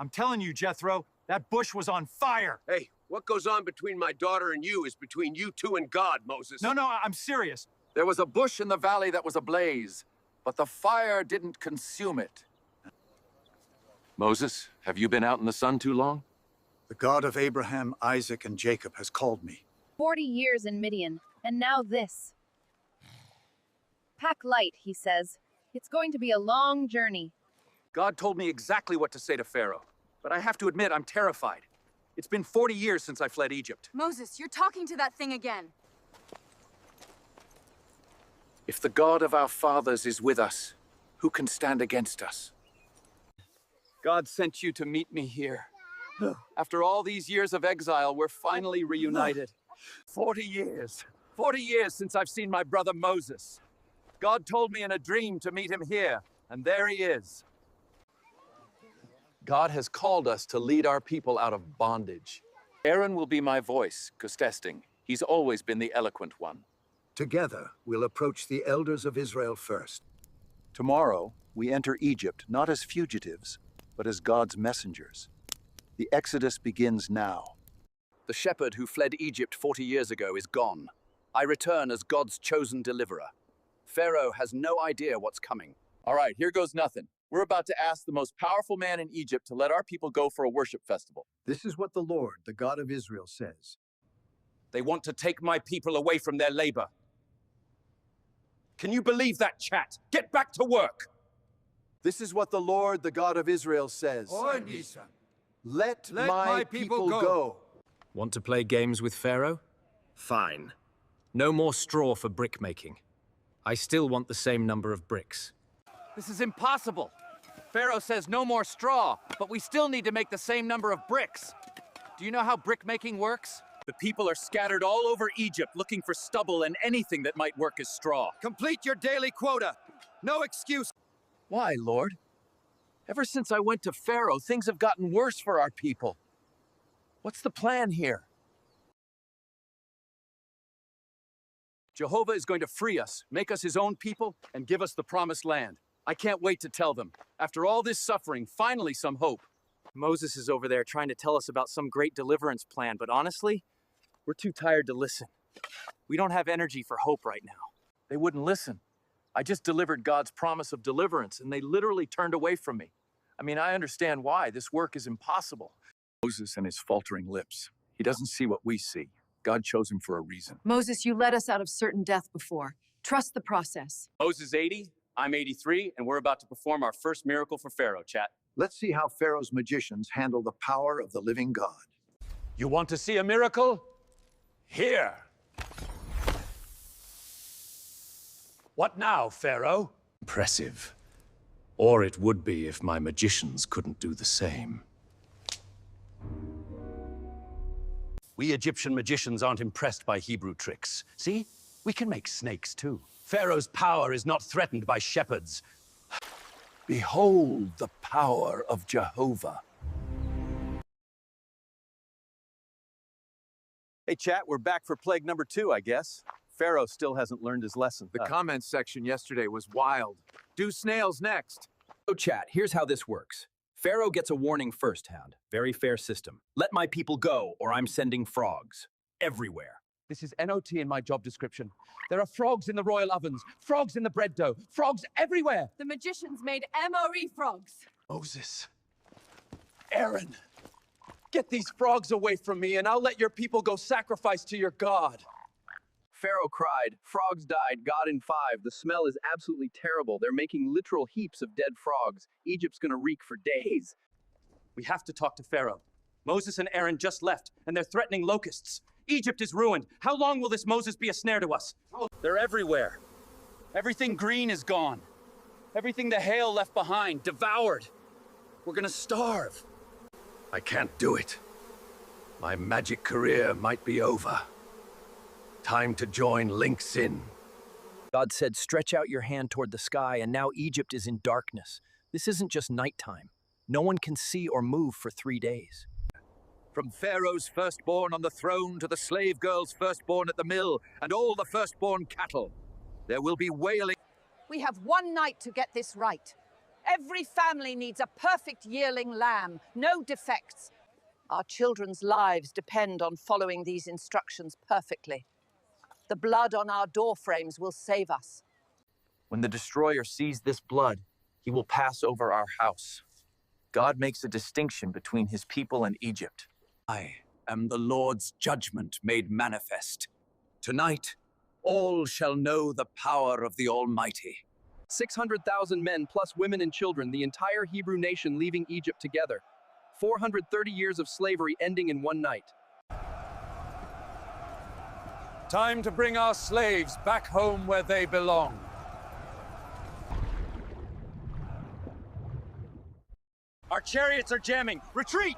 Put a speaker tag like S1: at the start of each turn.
S1: I'm telling you, Jethro, that bush was on fire.
S2: Hey, what goes on between my daughter and you is between you two and God, Moses.
S1: No, I'm serious.
S3: There was a bush in the valley that was ablaze, but the fire didn't consume it. Moses, have you been out in the sun too long?
S4: The God of Abraham, Isaac, and Jacob has called me.
S5: 40 years in Midian, and now this. Pack light, he says. It's going to be a long journey.
S3: God told me exactly what to say to Pharaoh, but I have to admit I'm terrified. It's been 40 years since I fled Egypt.
S6: Moses, you're talking to that thing again.
S3: If the God of our fathers is with us, who can stand against us? God sent you to meet me here. After all these years of exile, we're finally reunited. 40 years. 40 years since I've seen my brother Moses. God told me in a dream to meet him here, and there he is. God has called us to lead our people out of bondage. Aaron will be my voice, contesting. He's always been the eloquent one.
S4: Together, we'll approach the elders of Israel first.
S7: Tomorrow, we enter Egypt not as fugitives, but as God's messengers. The Exodus begins now.
S3: The shepherd who fled Egypt 40 years ago is gone. I return as God's chosen deliverer. Pharaoh has no idea what's coming. All right, here goes nothing. We're about to ask the most powerful man in Egypt to let our people go for a worship festival.
S4: This is what the Lord, the God of Israel, says.
S2: They want to take my people away from their labor. Can you believe that, chat? Get back to work!
S7: This is what the Lord, the God of Israel, says. Let my people go.
S8: Want to play games with Pharaoh? Fine. No more straw for brick making. I still want the same number of bricks.
S3: This is impossible. Pharaoh says no more straw, but we still need to make the same number of bricks. Do you know how brick making works? The people are scattered all over Egypt looking for stubble and anything that might work as straw.
S2: Complete your daily quota. No excuse.
S3: Why, Lord? Ever since I went to Pharaoh, things have gotten worse for our people. What's the plan here? Jehovah is going to free us, make us his own people, and give us the promised land. I can't wait to tell them. After all this suffering, finally some hope.
S8: Moses is over there trying to tell us about some great deliverance plan, but honestly, we're too tired to listen. We don't have energy for hope right now.
S3: They wouldn't listen. I just delivered God's promise of deliverance, and they literally turned away from me. I mean, I understand why. This work is impossible. Moses and his faltering lips. He doesn't see what we see. God chose him for a reason.
S6: Moses, you led us out of certain death before. Trust the process.
S3: Moses 80, I'm 83, and we're about to perform our first miracle for Pharaoh, chat.
S4: Let's see how Pharaoh's magicians handle the power of the living God.
S2: You want to see a miracle? Here. What now, Pharaoh?
S8: Impressive. Or it would be if my magicians couldn't do the same.
S2: We Egyptian magicians aren't impressed by Hebrew tricks. See? We can make snakes too. Pharaoh's power is not threatened by shepherds.
S3: Behold the power of Jehovah.
S7: Hey, chat, we're back for plague number 2, I guess. Pharaoh still hasn't learned his lesson.
S3: The comments section yesterday was wild. Do snails next.
S9: So chat, here's how this works. Pharaoh gets a warning firsthand. Very fair system. Let my people go, or I'm sending frogs. Everywhere.
S3: This is NOT in my job description. There are frogs in the royal ovens, frogs in the bread dough, frogs everywhere.
S6: The magicians made MRE frogs.
S3: Moses, Aaron, get these frogs away from me and I'll let your people go sacrifice to your God.
S9: Pharaoh cried, frogs died, God in 5. The smell is absolutely terrible. They're making literal heaps of dead frogs. Egypt's gonna reek for days.
S8: We have to talk to Pharaoh. Moses and Aaron just left, and they're threatening locusts. Egypt is ruined. How long will this Moses be a snare to us?
S3: They're everywhere. Everything green is gone. Everything the hail left behind, devoured. We're gonna starve.
S2: I can't do it. My magic career might be over. Time to join Link Sin.
S9: God said, stretch out your hand toward the sky, and now Egypt is in darkness. This isn't just nighttime. No one can see or move for 3 days.
S3: From Pharaoh's firstborn on the throne to the slave girl's firstborn at the mill and all the firstborn cattle, there will be wailing.
S6: We have one night to get this right.
S10: Every family needs a perfect yearling lamb, no defects. Our children's lives depend on following these instructions perfectly. The blood on our doorframes will save us.
S8: When the destroyer sees this blood, he will pass over our house. God makes a distinction between his people and Egypt.
S2: I am the Lord's judgment made manifest. Tonight, all shall know the power of the Almighty.
S9: 600,000 men plus women and children, the entire Hebrew nation leaving Egypt together. 430 years of slavery ending in one night.
S2: Time to bring our slaves back home where they belong.
S1: Our chariots are jamming. Retreat!